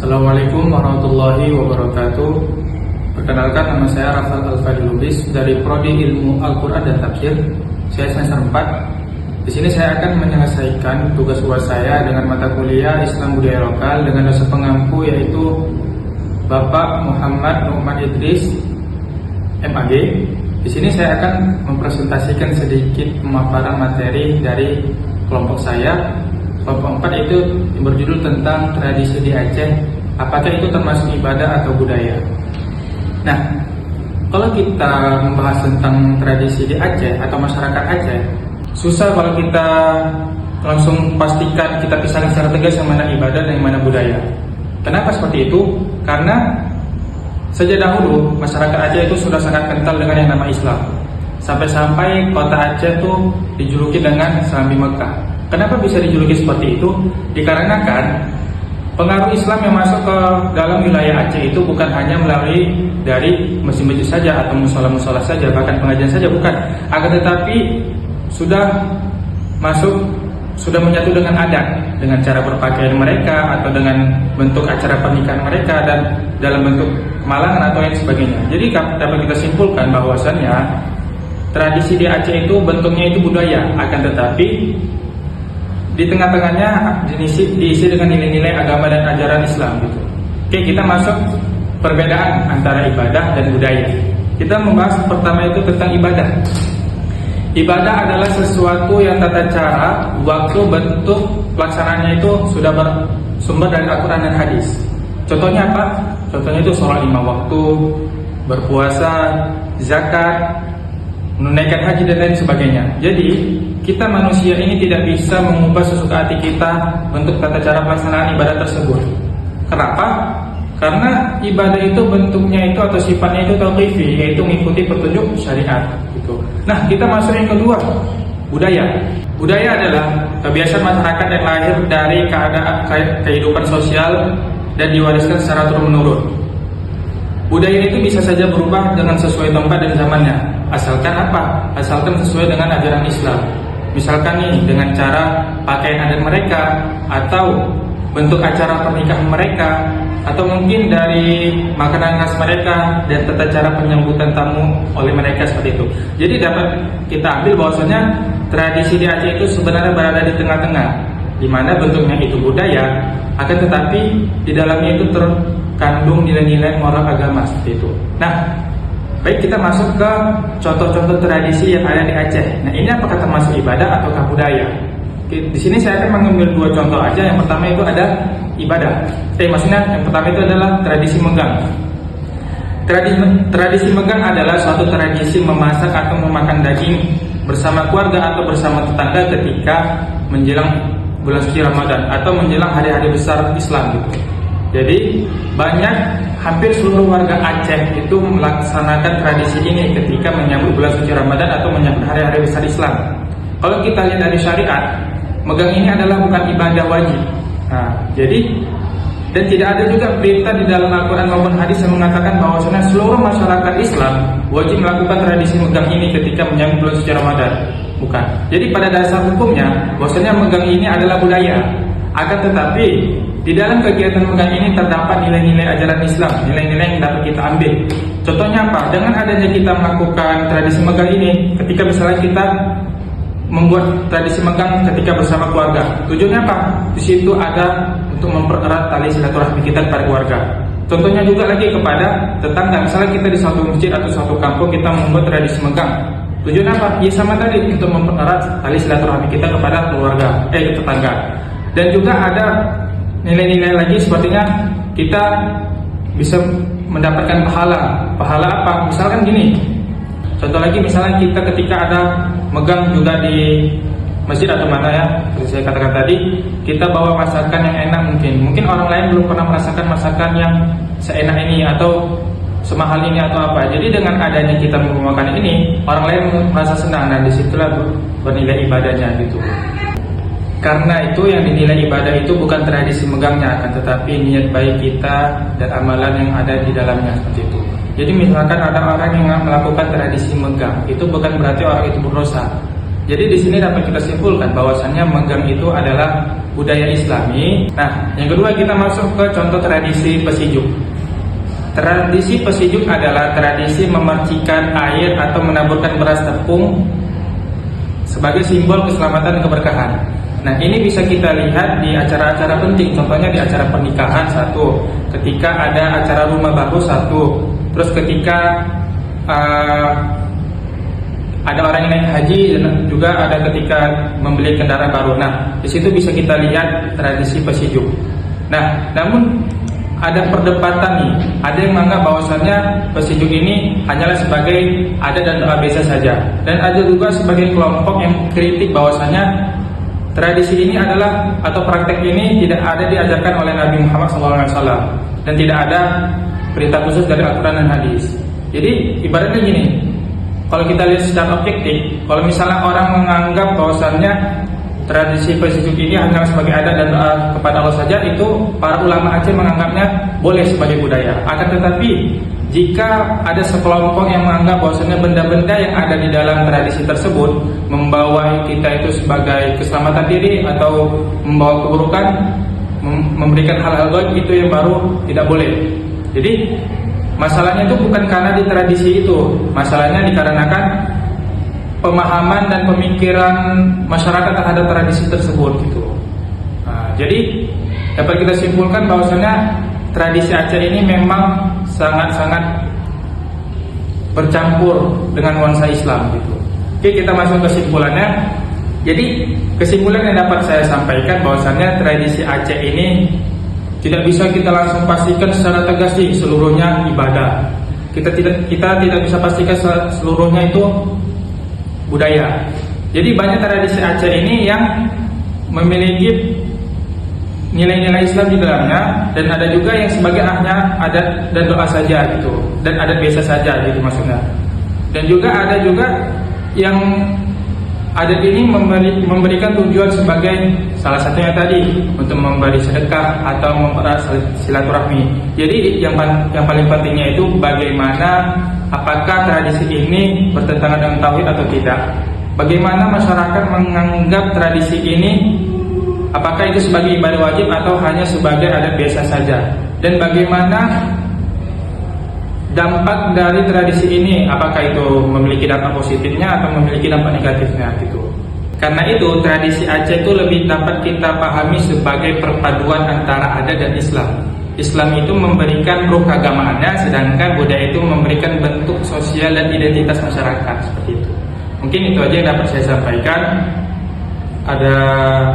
Assalamualaikum warahmatullahi wabarakatuh. Perkenalkan, nama saya Rafal Alfadi Lubis dari Prodi Ilmu Al-Quran dan Tafsir. Saya semester 4. Di sini saya akan menyelesaikan tugas buat saya dengan mata kuliah Islam Budaya Lokal dengan dosen pengampu yaitu Bapak Muhammad Nu'man Idris MAG. Di sini saya akan mempresentasikan sedikit pemaparan materi dari kelompok saya. Kelompok 4 itu berjudul tentang tradisi di Aceh, apakah itu termasuk ibadah atau budaya. Nah, kalau kita membahas tentang tradisi di Aceh atau masyarakat Aceh, susah kalau kita langsung pastikan, kita pisahkan secara tegas yang mana ibadah dan yang mana budaya. Kenapa seperti itu? Karena sejak dahulu masyarakat Aceh itu sudah sangat kental dengan yang nama Islam. Sampai-sampai kota Aceh itu dijuluki dengan Serambi Mekah. Kenapa bisa dijuluki seperti itu? Dikarenakan pengaruh Islam yang masuk ke dalam wilayah Aceh itu bukan hanya melalui dari masjid-masjid saja atau musola-musola saja, bahkan pengajian saja bukan. Akan tetapi sudah masuk, sudah menyatu dengan adat, dengan cara berpakaian mereka atau dengan bentuk acara pernikahan mereka dan dalam bentuk kemalangan atau yang sebagainya. Jadi dapat kita simpulkan bahwasannya tradisi di Aceh itu bentuknya itu budaya, akan tetapi di tengah-tengahnya diisi dengan nilai-nilai agama dan ajaran Islam gitu. Oke, kita masuk perbedaan antara ibadah dan budaya. Kita membahas pertama itu tentang ibadah. Ibadah adalah sesuatu yang tata cara, waktu, bentuk, pelaksanaannya itu sudah bersumber dari Al-Quran dan hadis. Contohnya apa? Contohnya itu sholat 5 waktu, berpuasa, zakat, menunaikan haji dan lain sebagainya. Jadi kita manusia ini tidak bisa mengubah sesuka hati kita bentuk tata cara pelaksanaan ibadah tersebut. Kenapa? Karena ibadah itu bentuknya itu atau sifatnya itu tauqifi, yaitu mengikuti petunjuk syariat gitu. Nah, kita masuk yang kedua, budaya. Budaya adalah kebiasaan masyarakat yang lahir dari kehidupan sosial dan diwariskan secara turun-menurun. Budaya itu bisa saja berubah dengan sesuai tempat dan zamannya. Asalkan apa? Asalkan sesuai dengan ajaran Islam. Misalkan nih, dengan cara pakaian adat mereka, atau bentuk acara pernikahan mereka, atau mungkin dari makanan khas mereka dan tata cara penyambutan tamu oleh mereka seperti itu. Jadi dapat kita ambil bahwasanya tradisi di Aceh itu sebenarnya berada di tengah-tengah, di mana bentuknya itu budaya, akan tetapi di dalamnya itu terkandung nilai-nilai moral agama seperti itu. Nah, baik, kita masuk ke contoh-contoh tradisi yang ada di Aceh. Nah, ini apakah termasuk ibadah ataukah budaya? Di sini saya akan mengambil 2 contoh aja. Yang pertama itu ada ibadah. Maksudnya yang pertama itu adalah tradisi megang. Tradisi megang adalah suatu tradisi memasak atau memakan daging bersama keluarga atau bersama tetangga ketika menjelang bulan suci Ramadan atau menjelang hari-hari besar Islam gitu. Jadi hampir seluruh warga Aceh itu melaksanakan tradisi ini ketika menyambut bulan suci Ramadan atau menyambut hari-hari besar Islam. Kalau kita lihat dari syariat, megang ini adalah bukan ibadah wajib. Nah, jadi dan tidak ada juga perintah di dalam Al-Quran maupun hadis yang mengatakan bahwasanya seluruh masyarakat Islam wajib melakukan tradisi megang ini ketika menyambut bulan suci Ramadan. Bukan. Jadi pada dasar hukumnya bahwasanya megang ini adalah budaya. Akan tetapi di dalam kegiatan megang ini terdapat nilai-nilai ajaran Islam, nilai-nilai yang dapat kita ambil. Contohnya apa? Dengan adanya kita melakukan tradisi megang ini, ketika misalnya kita membuat tradisi megang ketika bersama keluarga, tujuannya apa? Di situ ada untuk mempererat tali silaturahmi kita kepada keluarga. Contohnya juga lagi kepada tetangga. Misalnya kita di suatu masjid atau suatu kampung kita membuat tradisi megang. Tujuannya apa? Ya sama tadi, untuk mempererat tali silaturahmi kita kepada keluarga, tetangga. Dan juga ada nilai-nilai lagi sepertinya kita bisa mendapatkan pahala. Pahala apa? Misalkan gini. Contoh lagi, misalnya kita ketika ada megang juga di masjid atau mana ya, seperti saya katakan tadi, kita bawa masakan yang enak mungkin orang lain belum pernah merasakan masakan yang seenak ini atau semahal ini atau apa. Jadi dengan adanya kita memakan ini, orang lain merasa senang dan disitulah bernilai ibadahnya gitu. Karena itu yang dinilai ibadah itu bukan tradisi megangnya, akan tetapi niat baik kita dan amalan yang ada di dalamnya seperti itu. Jadi misalkan ada orang yang melakukan tradisi megang, itu bukan berarti orang itu berdosa. Jadi di sini dapat kita simpulkan bahwasannya menggang itu adalah budaya Islami. Nah, yang kedua kita masuk ke contoh tradisi pesijuk. Tradisi pesijuk adalah tradisi memercikan air atau menaburkan beras tepung sebagai simbol keselamatan dan keberkahan. Nah, ini bisa kita lihat di acara-acara penting, contohnya di acara pernikahan satu, ketika ada acara rumah baru satu, terus ketika ada orang yang naik haji dan juga ada ketika membeli kendaraan baru. Nah, di situ bisa kita lihat tradisi pesijuk. Nah, namun ada perdebatan nih. Ada yang menganggap bahwasannya pesijuk ini hanyalah sebagai adat dan doa biasa saja. Dan ada juga sebagai kelompok yang kritik bahwasannya tradisi ini adalah atau praktek ini tidak ada diajarkan oleh Nabi Muhammad SAW dan tidak ada perintah khusus dari Al-Quran dan hadis. Jadi ibaratnya gini, kalau kita lihat secara objektif, kalau misalnya orang menganggap bahwasannya tradisi pesijuk ini hanyalah sebagai adat dan doa kepada Allah saja, itu para ulama Aceh menganggapnya boleh sebagai budaya. Akan tetapi jika ada sekelompok yang menganggap bahwasannya benda-benda yang ada di dalam tradisi tersebut membawa kita itu sebagai keselamatan diri atau membawa keburukan, memberikan hal-hal baik, itu yang baru tidak boleh. Jadi masalahnya itu bukan karena di tradisi itu, masalahnya dikarenakan pemahaman dan pemikiran masyarakat terhadap tradisi tersebut gitu. Nah, jadi dapat kita simpulkan bahwasanya tradisi Aceh ini memang sangat-sangat bercampur dengan nuansa Islam gitu. Oke, kita masuk kesimpulannya. Jadi kesimpulan yang dapat saya sampaikan bahwasanya tradisi Aceh ini tidak bisa kita langsung pastikan secara tegas sih seluruhnya ibadah. Kita tidak bisa pastikan seluruhnya itu budaya. Jadi banyak tradisi Aceh ini yang memiliki nilai-nilai Islam di dalamnya, dan ada juga yang sebagai hanya adat dan doa saja gitu, dan adat biasa saja gitu maksudnya. Dan juga ada juga yang adat ini memberikan tujuan sebagai salah satunya tadi untuk memberi sedekah atau mempererat silaturahmi. Jadi yang paling pentingnya itu bagaimana, apakah tradisi ini bertentangan dengan tauhid atau tidak. Bagaimana masyarakat menganggap tradisi ini, apakah itu sebagai ibadah wajib atau hanya sebagai adat biasa saja. Dan bagaimana dampak dari tradisi ini, apakah itu memiliki dampak positifnya atau memiliki dampak negatifnya gitu. Karena itu tradisi Aceh itu lebih dapat kita pahami sebagai perpaduan antara adat dan Islam. Islam itu memberikan ruh keagamaannya, sedangkan budaya itu memberikan bentuk sosial dan identitas masyarakat, seperti itu. Mungkin itu aja yang dapat saya sampaikan. Ada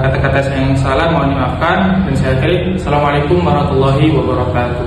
kata-kata yang salah mohon dimaafkan, dan saya akhiri. Assalamualaikum warahmatullahi wabarakatuh.